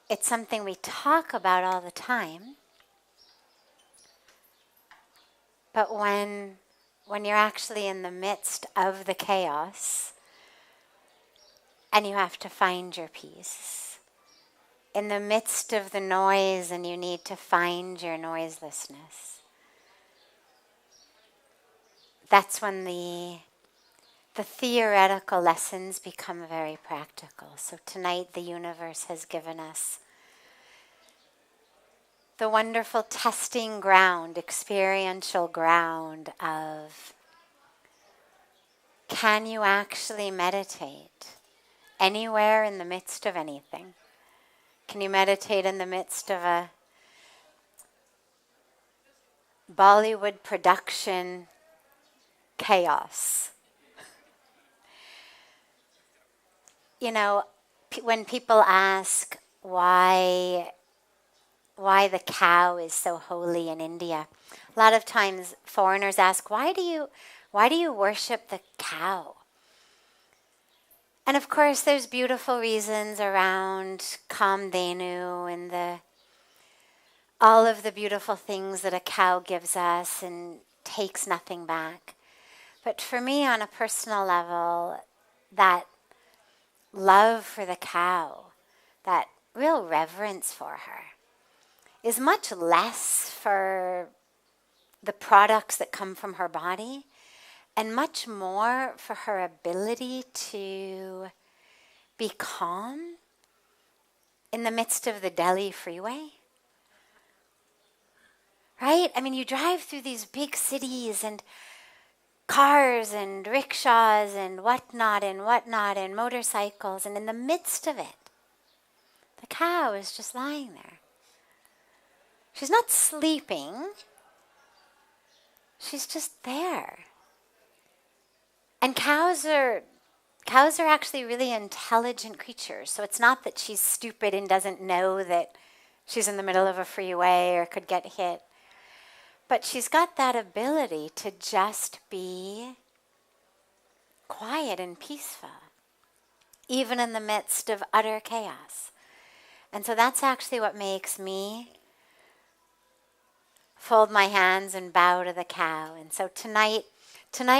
it's something we talk about all the time. But when you're actually in the midst of the chaos and you have to find your peace, in the midst of the noise and you need to find your noiselessness, that's when the theoretical lessons become very practical. So tonight the universe has given us the wonderful testing ground, experiential ground of, can you actually meditate anywhere in the midst of anything? Can you meditate in the midst of a Bollywood production chaos? You know, when people ask why the cow is so holy in India, a lot of times foreigners ask, why do you worship the cow? And of course there's beautiful reasons around Kamdenu and all of the beautiful things that a cow gives us and takes nothing back. But for me, on a personal level, that love for the cow, that real reverence for her, is much less for the products that come from her body and much more for her ability to be calm in the midst of the Delhi freeway. Right? I mean, you drive through these big cities and cars and rickshaws and whatnot and motorcycles, and in the midst of it, the cow is just lying there. She's not sleeping. She's just there. And cows are actually really intelligent creatures. So it's not that she's stupid and doesn't know that she's in the middle of a freeway or could get hit. But she's got that ability to just be quiet and peaceful, even in the midst of utter chaos. And so that's actually what makes me fold my hands and bow to the cow. And so tonight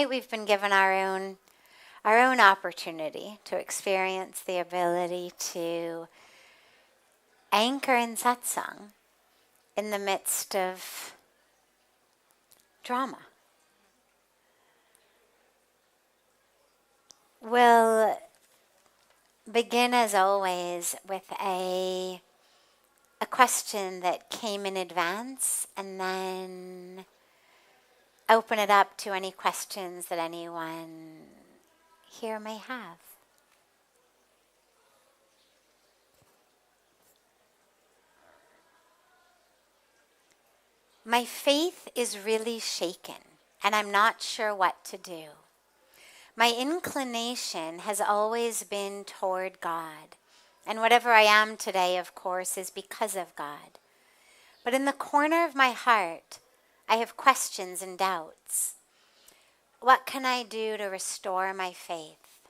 we've been given our own opportunity to experience the ability to anchor in satsang in the midst of drama. We'll begin, as always, with a question that came in advance, and then open it up to any questions that anyone here may have. My faith is really shaken, and I'm not sure what to do. My inclination has always been toward God, and whatever I am today, of course, is because of God. But in the corner of my heart, I have questions and doubts. What can I do to restore my faith?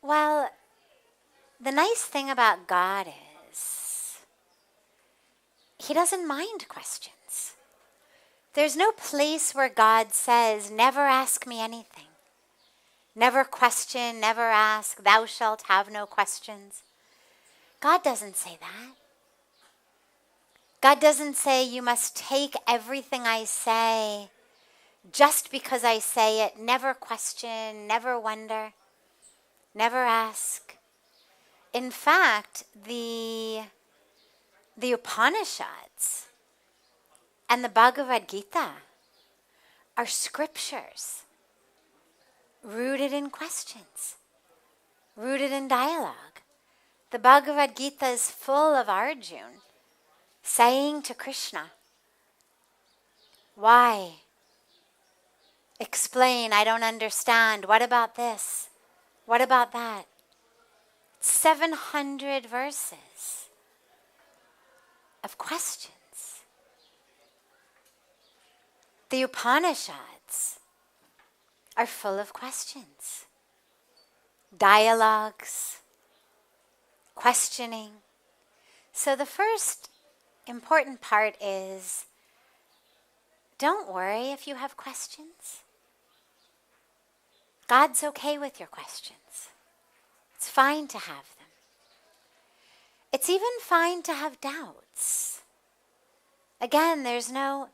Well, the nice thing about God is He doesn't mind questions. There's no place where God says, never ask me anything. Never question, never ask, thou shalt have no questions. God doesn't say that. God doesn't say you must take everything I say just because I say it. Never question, never wonder, never ask. In fact, the Upanishads and the Bhagavad Gita are scriptures rooted in questions, rooted in dialogue. The Bhagavad Gita is full of Arjuna saying to Krishna, why? Explain, I don't understand. What about this? What about that? 700 verses of questions. The Upanishads are full of questions, dialogues, questioning, So the first important part is, don't worry if you have questions. God's okay with your questions. It's fine to have them. It's even fine to have doubts. Again, there's nothing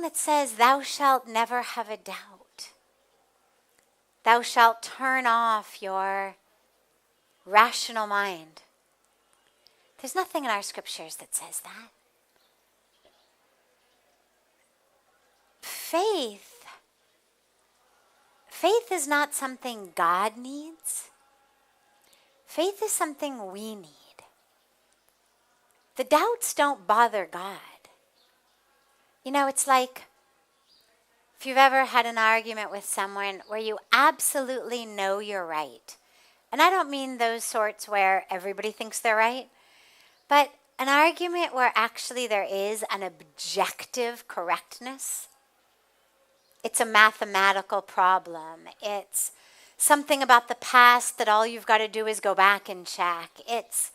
that says thou shalt never have a doubt. Thou shalt turn off your rational mind. There's nothing in our scriptures that says that. Faith is not something God needs. Faith is something we need. The doubts don't bother God. You know, it's like if you've ever had an argument with someone where you absolutely know you're right. And I don't mean those sorts where everybody thinks they're right, but an argument where actually there is an objective correctness. It's a mathematical problem. It's something about the past that all you've got to do is go back and check. It's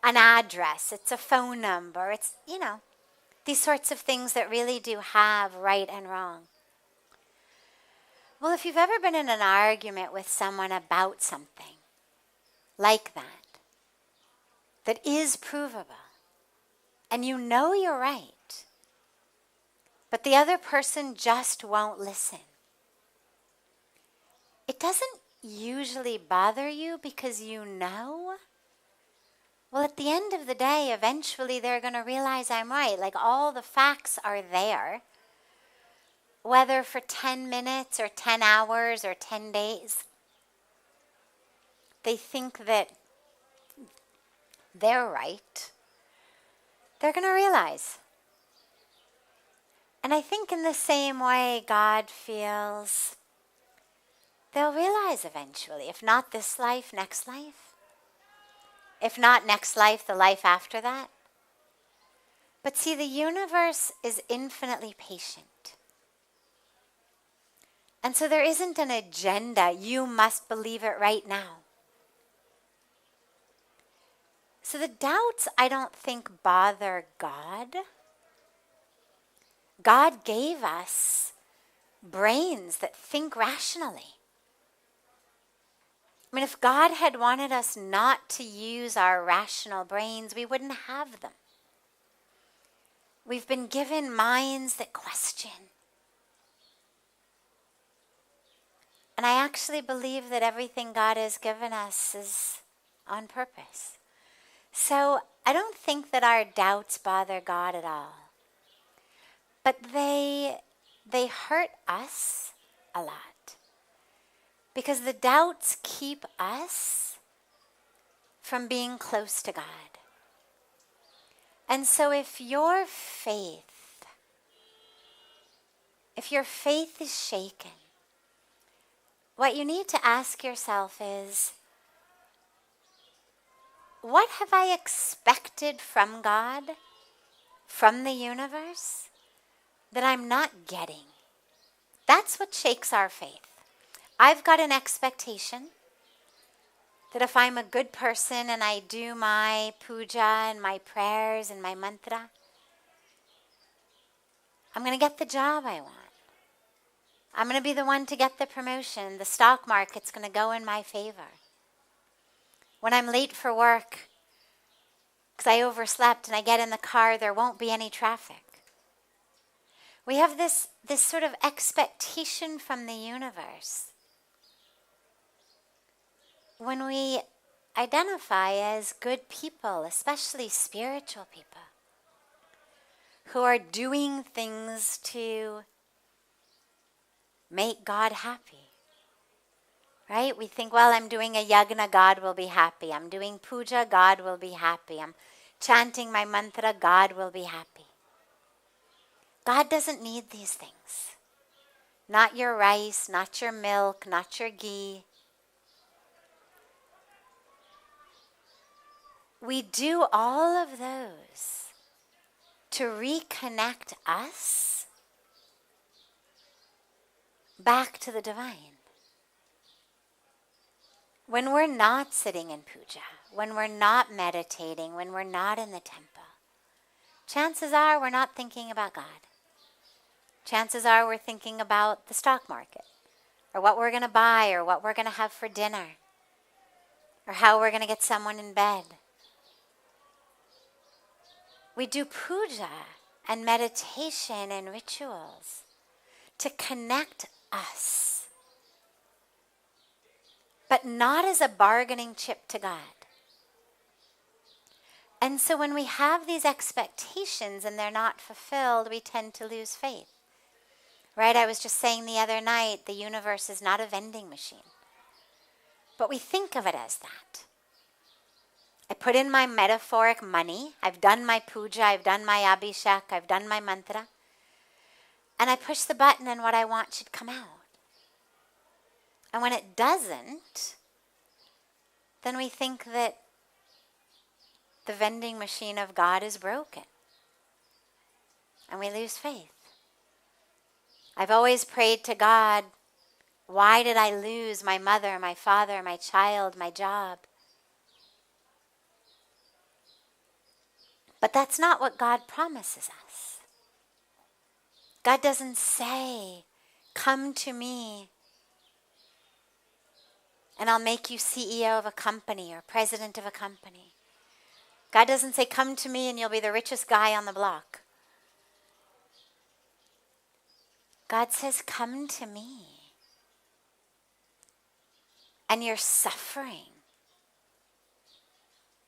an address. It's a phone number. It's, these sorts of things that really do have right and wrong. Well, if you've ever been in an argument with someone about something like that is provable, and you know you're right, but the other person just won't listen, it doesn't usually bother you because you know, well, at the end of the day, eventually they're going to realize I'm right. Like, all the facts are there, whether for 10 minutes or 10 hours or 10 days. They think that they're right. They're going to realize. And I think in the same way God feels, they'll realize eventually, if not this life, next life. If not next life, the life after that. But see, the universe is infinitely patient. And so there isn't an agenda, you must believe it right now. So the doubts, I don't think, bother God. God gave us brains that think rationally. I mean, if God had wanted us not to use our rational brains, we wouldn't have them. We've been given minds that question. And I actually believe that everything God has given us is on purpose. So I don't think that our doubts bother God at all. But they hurt us a lot. Because the doubts keep us from being close to God. And so if your faith is shaken, what you need to ask yourself is, what have I expected from God, from the universe, that I'm not getting? That's what shakes our faith. I've got an expectation that if I'm a good person and I do my puja and my prayers and my mantra, I'm going to get the job I want. I'm going to be the one to get the promotion. The stock market's going to go in my favor. When I'm late for work because I overslept and I get in the car, there won't be any traffic. We have this sort of expectation from the universe. When we identify as good people, especially spiritual people, who are doing things to make God happy, right? We think, well, I'm doing a yagna, God will be happy. I'm doing puja, God will be happy. I'm chanting my mantra, God will be happy. God doesn't need these things. Not your rice, not your milk, not your ghee. We do all of those to reconnect us back to the divine. When we're not sitting in puja, when we're not meditating, when we're not in the temple, chances are we're not thinking about God. Chances are we're thinking about the stock market, or what we're going to buy, or what we're going to have for dinner, or how we're going to get someone in bed. We do puja and meditation and rituals to connect us, but not as a bargaining chip to God. And so when we have these expectations and they're not fulfilled, we tend to lose faith. Right? I was just saying the other night, the universe is not a vending machine. But we think of it as that. I put in my metaphoric money. I've done my puja, I've done my abhishek, I've done my mantra. And I push the button and what I want should come out. And when it doesn't, then we think that the vending machine of God is broken. And we lose faith. I've always prayed to God, why did I lose my mother, my father, my child, my job? But that's not what God promises us. God doesn't say, come to me and I'll make you CEO of a company or president of a company. God doesn't say, come to me and you'll be the richest guy on the block. God says, come to me. And your suffering,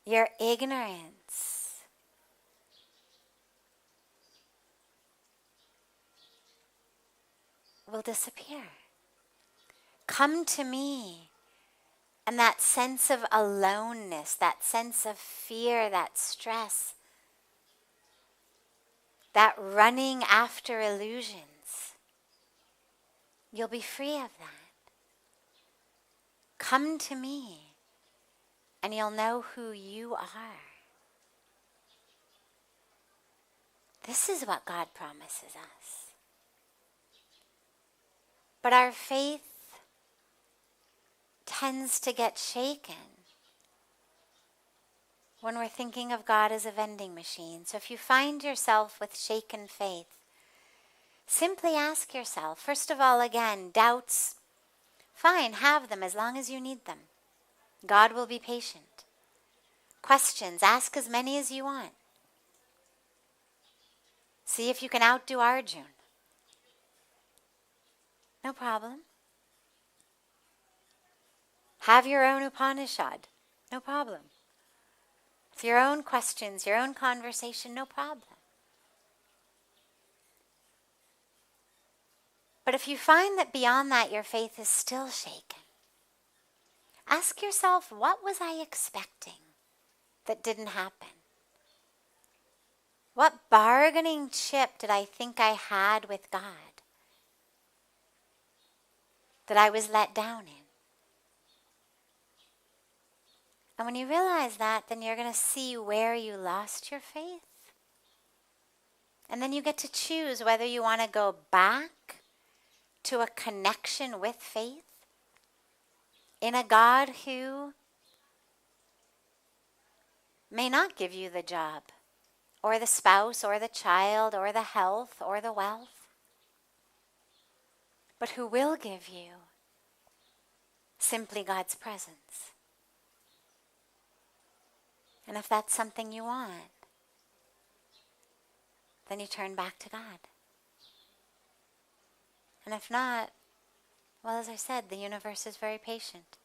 your ignorance, will disappear. Come to me. And that sense of aloneness, that sense of fear, that stress, that running after illusions, you'll be free of that. Come to me, and you'll know who you are. This is what God promises us. But our faith tends to get shaken when we're thinking of God as a vending machine. So if you find yourself with shaken faith, simply ask yourself, first of all, again, doubts, fine, have them as long as you need them. God will be patient. Questions, ask as many as you want. See if you can outdo Arjun. No problem. Have your own Upanishad. No problem. With your own questions, your own conversation, no problem. But if you find that beyond that your faith is still shaken, ask yourself, what was I expecting that didn't happen? What bargaining chip did I think I had with God that I was let down in? And when you realize that, then you're going to see where you lost your faith. And then you get to choose whether you want to go back to a connection with faith in a God who may not give you the job, or the spouse, or the child, or the health, or the wealth, but who will give you simply God's presence. And if that's something you want, then you turn back to God. And if not, well, as I said, the universe is very patient.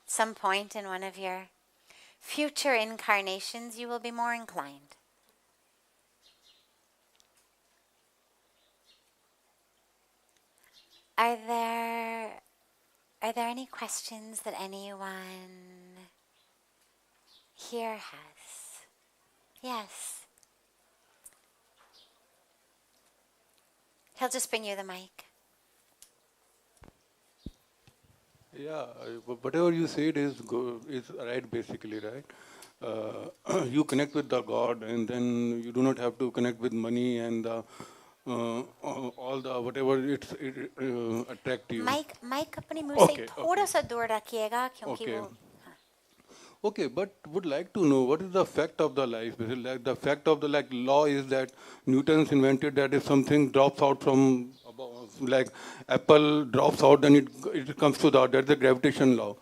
At some point in one of your future incarnations, you will be more inclined. Are there any questions that anyone here has? Yes. He'll just bring you the mic. Yeah, whatever you said is right, basically, right? You connect with the God, and then you do not have to connect with money and all the whatever it attract you. Mic अपनी मुंह से Okay, थोड़ा okay, सा दूर रखिएगा क्योंकि okay. वो Okay, but would like to know what is the fact of the life? Is it like the fact of the like law is that Newton's invented that if something drops out from above, like apple drops out, then it comes to the that's the gravitation law.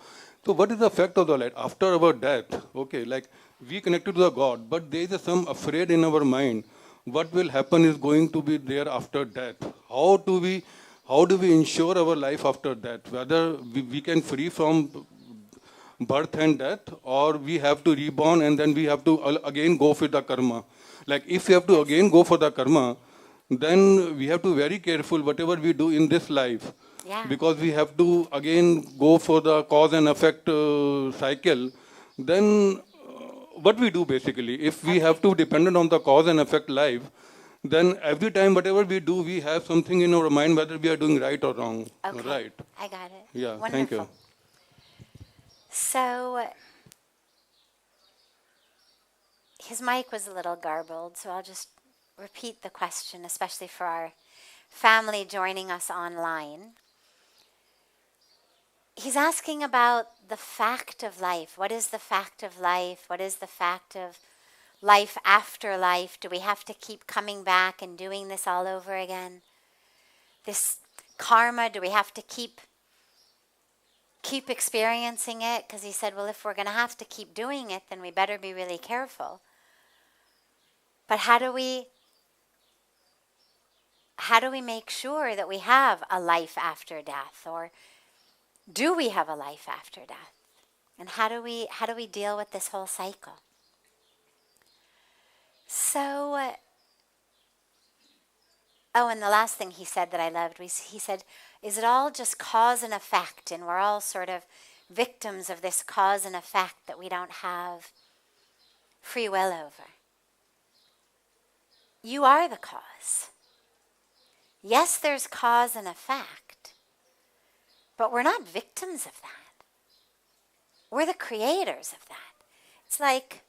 So what is the fact of the light after our death? Okay, like we connected to the God, but there is some afraid in our mind. What will happen is going to be there after death. How do we ensure our life after death? Whether we can free from birth and death, or we have to reborn and then we have to again go for the karma. Like if we have to again go for the karma, then we have to very careful whatever we do in this life, yeah. because we have to again go for the cause and effect cycle. Then what we do basically, if we have to dependent on the cause and effect life, then every time whatever we do, we have something in our mind whether we are doing right or wrong. Okay. Right. I got it. Yeah. Wonderful. Thank you. So his mic was a little garbled, so I'll just repeat the question, especially for our family joining us online. He's asking about the fact of life. What is the fact of life? What is the fact of life after life? Do we have to keep coming back and doing this all over again? This karma, do we have to keep experiencing it? Because he said, well, if we're going to have to keep doing it, then we better be really careful. But how do we make sure that we have a life after death? Or do we have a life after death? And how do we deal with this whole cycle? So, and the last thing he said that I loved was, he said, is it all just cause and effect, and we're all sort of victims of this cause and effect that we don't have free will over? You are the cause. Yes, there's cause and effect, but we're not victims of that. We're the creators of that. It's like,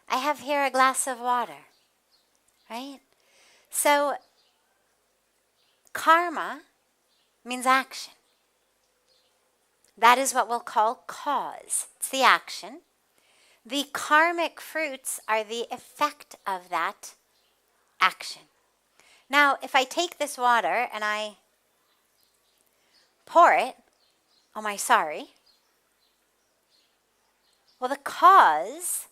I have here a glass of water, right? So, karma means action. That is what we'll call cause. It's the action. The karmic fruits are the effect of that action. Now, if I take this water and I pour it, oh my, sorry. Well, the cause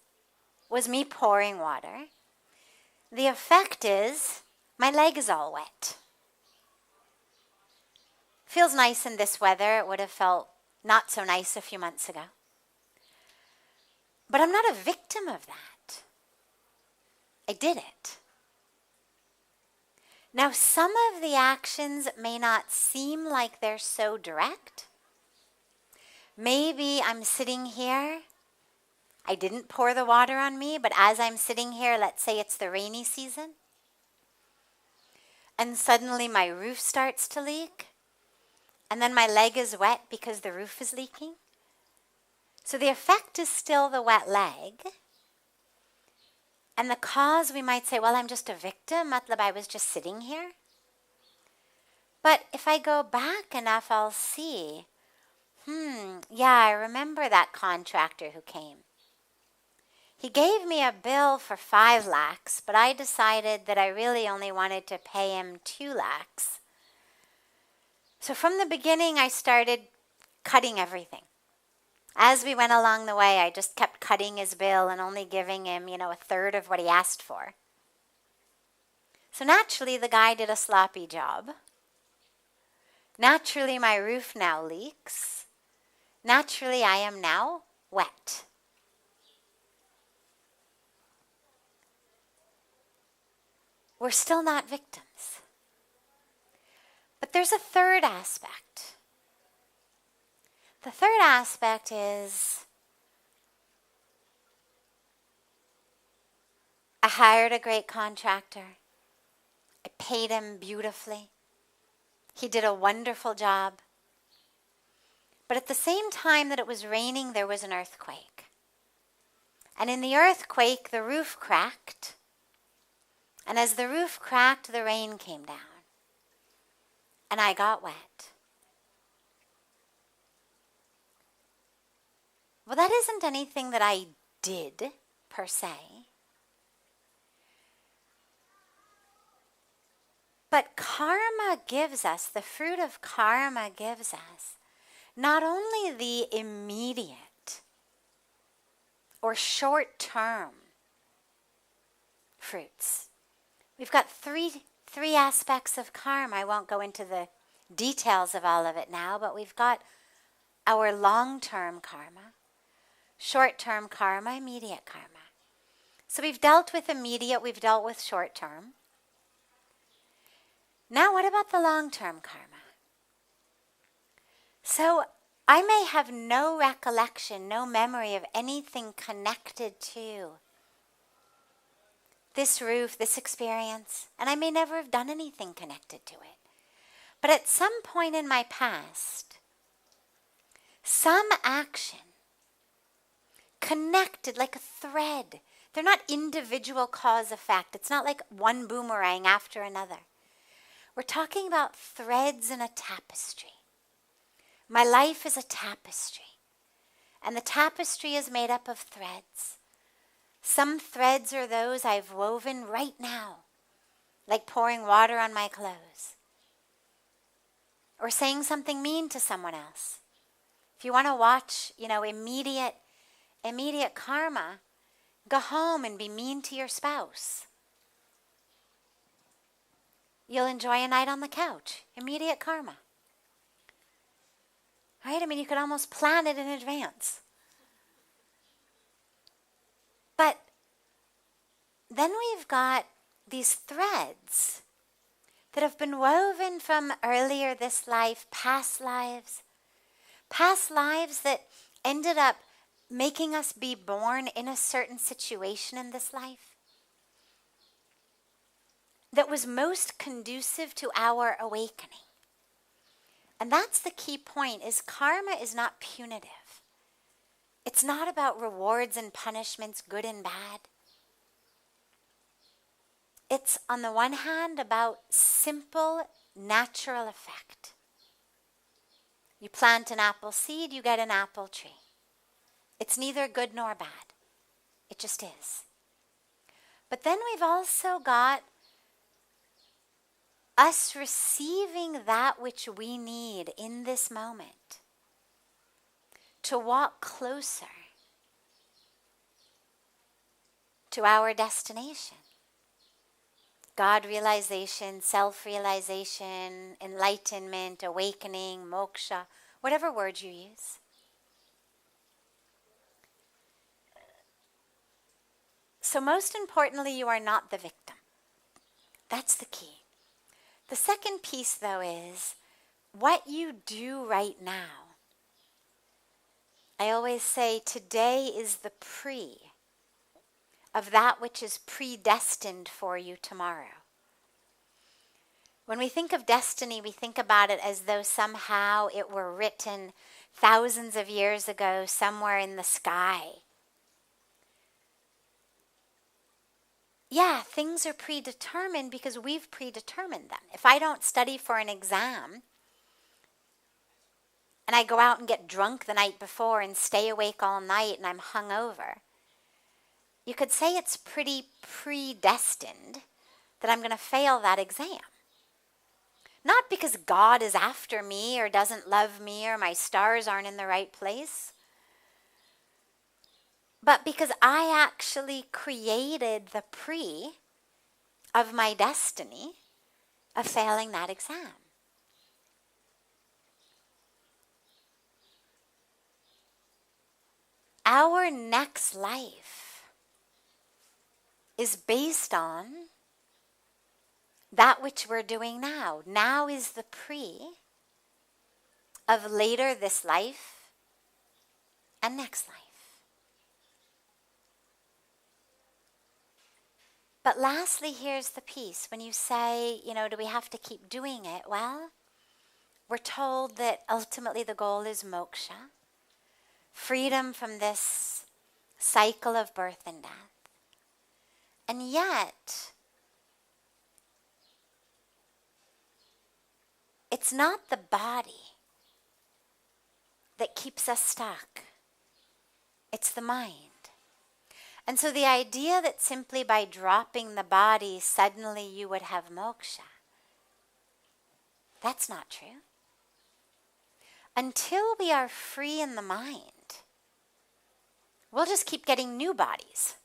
was me pouring water. The effect is my leg is all wet. Feels nice in this weather. It would have felt not so nice a few months ago. But I'm not a victim of that. I did it. Now, some of the actions may not seem like they're so direct. Maybe I'm sitting here. I didn't pour the water on me, but as I'm sitting here, let's say it's the rainy season, and suddenly my roof starts to leak, and then my leg is wet because the roof is leaking. So the effect is still the wet leg. And the cause, we might say, well, I'm just a victim. Matlab, I was just sitting here. But if I go back enough, I'll see, yeah, I remember that contractor who came. He gave me a bill for 5 lakhs, but I decided that I really only wanted to pay him 2 lakhs. So from the beginning, I started cutting everything. As we went along the way, I just kept cutting his bill and only giving him, a third of what he asked for. So naturally, the guy did a sloppy job. Naturally, my roof now leaks. Naturally, I am now wet. We're still not victims. But there's a third aspect. The third aspect is, I hired a great contractor. I paid him beautifully. He did a wonderful job. But at the same time that it was raining, there was an earthquake. And in the earthquake, the roof cracked. And as the roof cracked, the rain came down. And I got wet. Well, that isn't anything that I did, per se. But karma gives us, the fruit of karma gives us, not only the immediate or short-term fruits. We've got three aspects of karma. I won't go into the details of all of it now, but we've got our long-term karma, short-term karma, immediate karma. So we've dealt with immediate, we've dealt with short-term. Now what about the long-term karma? So I may have no recollection, no memory of anything connected to this roof, this experience, and I may never have done anything connected to it. But at some point in my past, some action connected like a thread. They're not individual cause-effect. It's not like one boomerang after another. We're talking about threads in a tapestry. My life is a tapestry, and the tapestry is made up of threads. Some threads are those I've woven right now, like pouring water on my clothes, or saying something mean to someone else. If you want to watch, immediate karma, go home and be mean to your spouse. You'll enjoy a night on the couch. Immediate karma. Right? I mean, you could almost plan it in advance. But then we've got these threads that have been woven from earlier this life, past lives that ended up making us be born in a certain situation in this life that was most conducive to our awakening. And that's the key point, is karma is not punitive. It's not about rewards and punishments, good and bad. It's, on the one hand, about simple, natural effect. You plant an apple seed, you get an apple tree. It's neither good nor bad. It just is. But then we've also got us receiving that which we need in this moment to walk closer to our destination. God realization, self-realization, enlightenment, awakening, moksha, whatever word you use. So most importantly, you are not the victim. That's the key. The second piece, though, is what you do right now. I always say today is the pre of that which is predestined for you tomorrow. When we think of destiny, we think about it as though somehow it were written thousands of years ago somewhere in the sky. Yeah, things are predetermined because we've predetermined them. If I don't study for an exam and I go out and get drunk the night before and stay awake all night and I'm hungover, you could say it's pretty predestined that I'm going to fail that exam. Not because God is after me or doesn't love me or my stars aren't in the right place, but because I actually created the pre of my destiny of failing that exam. Our next life is based on that which we're doing now. Now is the pre of later this life and next life. But lastly, here's the piece. When you say, do we have to keep doing it? Well, we're told that ultimately the goal is moksha, freedom from this cycle of birth and death. And yet, it's not the body that keeps us stuck. It's the mind. And so the idea that simply by dropping the body, suddenly you would have moksha, that's not true. Until we are free in the mind, we'll just keep getting new bodies.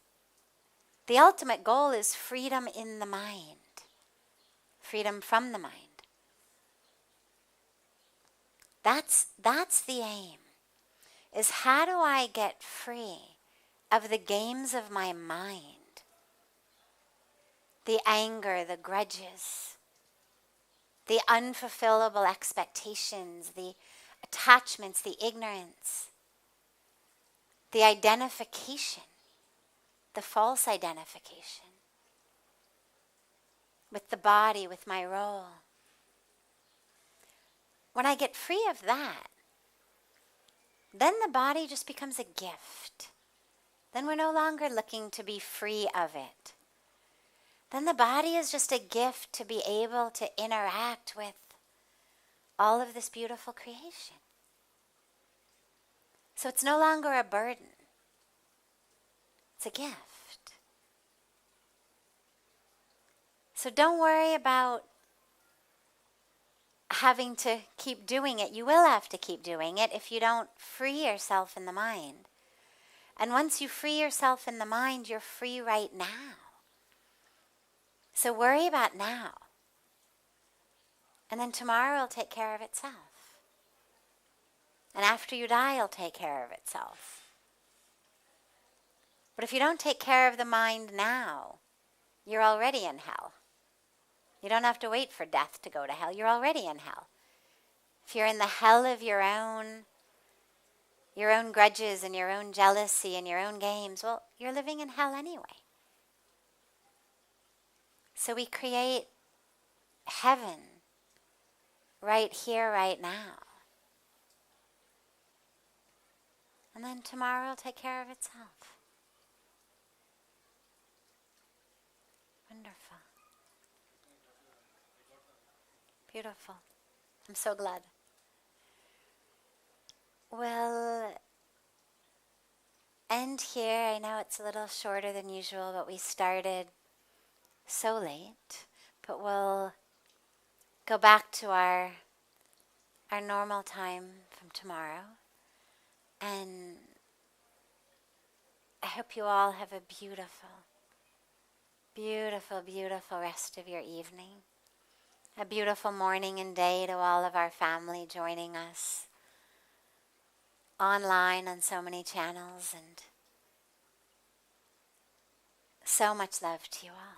The ultimate goal is freedom in the mind, freedom from the mind. That's the aim, is how do I get free of the games of my mind, the anger, the grudges, the unfulfillable expectations, the attachments, the ignorance, the identification, the false identification with the body, with my role. When I get free of that, then the body just becomes a gift. Then we're no longer looking to be free of it. Then the body is just a gift to be able to interact with all of this beautiful creation. So it's no longer a burden. It's a gift. So don't worry about having to keep doing it. You will have to keep doing it if you don't free yourself in the mind. And once you free yourself in the mind, you're free right now. So worry about now. And then tomorrow will take care of itself. And after you die, it'll take care of itself. But if you don't take care of the mind now, you're already in hell. You don't have to wait for death to go to hell. You're already in hell. If you're in the hell of your own grudges and your own jealousy and your own games, well, you're living in hell anyway. So we create heaven right here, right now. And then tomorrow will take care of itself. Wonderful. Beautiful. I'm so glad. We'll end here. I know it's a little shorter than usual, but we started so late. But we'll go back to our normal time from tomorrow. And I hope you all have a beautiful, beautiful, beautiful rest of your evening. A beautiful morning and day to all of our family joining us online on so many channels, and so much love to you all.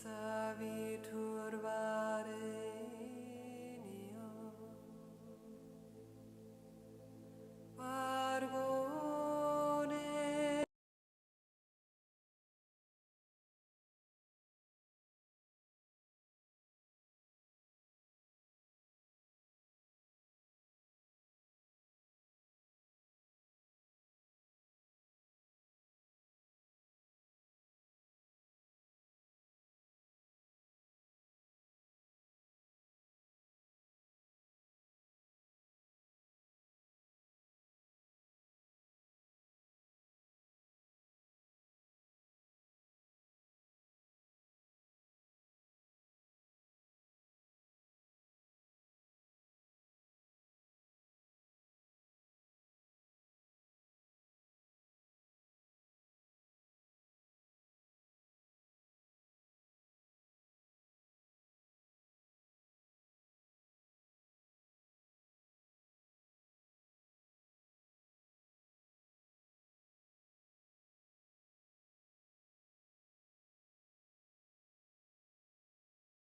Savitu